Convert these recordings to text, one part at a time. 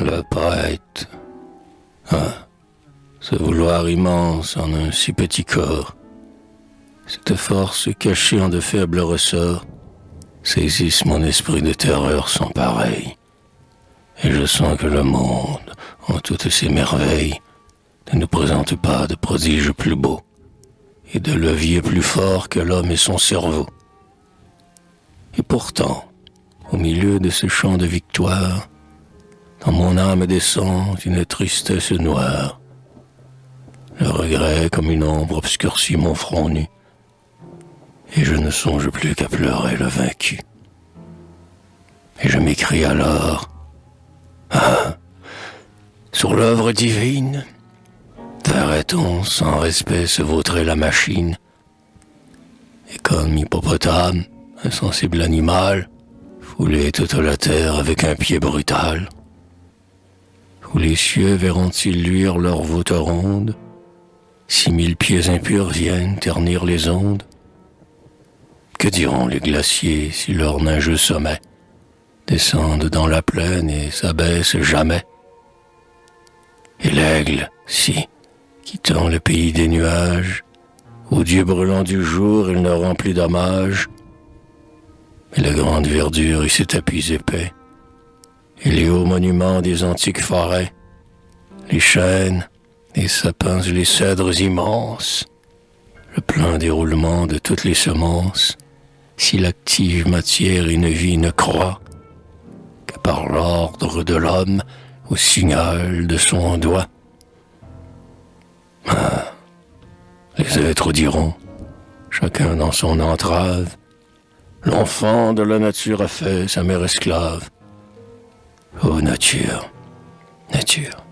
Le poète. Ce vouloir immense en un si petit corps, cette force cachée en de faibles ressorts, saisissent mon esprit de terreur sans pareil. Et je sens que le monde, en toutes ses merveilles, ne nous présente pas de prodiges plus beaux et de leviers plus forts que l'homme et son cerveau. Et pourtant, au milieu de ce champ de victoire, dans mon âme descend une tristesse noire. Le regret comme une ombre obscurcit mon front nu, et je ne songe plus qu'à pleurer le vaincu. Et je m'écrie alors, sur l'œuvre divine, verrait-on sans respect se vautrer la machine, et comme hippopotame, insensible animal, fouler toute la terre avec un pied brutal? Où les cieux verront-ils luire leur voûte ronde, 6000 pieds impurs viennent ternir les ondes? Que diront les glaciers si leur neigeux sommet descendent dans la plaine et s'abaissent jamais? Et l'aigle, si, quittant le pays des nuages, aux dieux brûlants du jour il ne rend plus d'hommage, mais la grande verdure et ses tapis épais, et les hauts monuments des antiques forêts, les chênes, les sapins et les cèdres immenses, le plein déroulement de toutes les semences, si l'active matière et une vie ne croît que par l'ordre de l'homme au signal de son doigt. Les êtres diront, chacun dans son entrave, l'enfant de la nature a fait sa mère esclave. Ô nature, nature,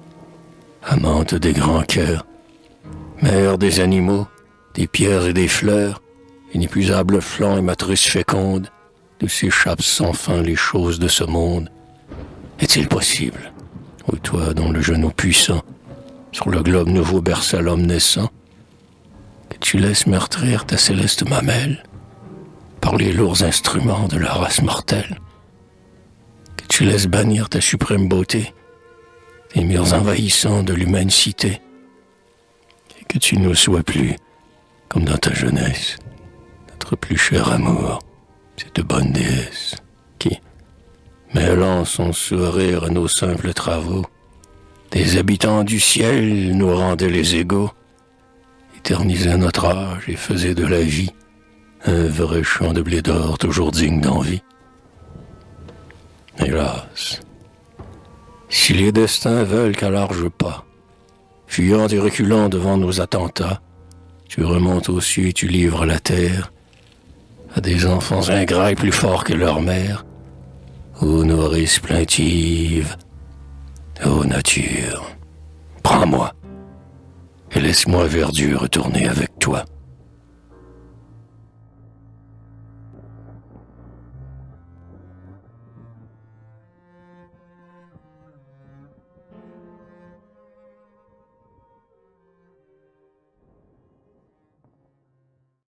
amante des grands cœurs, mère des animaux, des pierres et des fleurs, inépuisable flanc et matrice féconde, d'où s'échappent sans fin les choses de ce monde. Est-il possible, ô toi dont le genou puissant, sur le globe nouveau berça l'homme naissant, que tu laisses meurtrir ta céleste mamelle par les lourds instruments de la race mortelle, que tu laisses bannir ta suprême beauté des murs envahissants de l'humaine cité, et que tu ne sois plus, comme dans ta jeunesse, notre plus cher amour, cette bonne déesse qui, mêlant son sourire à nos simples travaux, des habitants du ciel nous rendait les égaux, éternisait notre âge et faisait de la vie un vrai champ de blé d'or toujours digne d'envie. Hélas, si les destins veulent qu'à large pas, fuyant et reculant devant nos attentats, tu remontes aux cieux et tu livres la terre à des enfants ingrats et plus forts que leur mère, ô nourrice plaintive, ô nature, prends-moi et laisse-moi verdure retourner avec toi.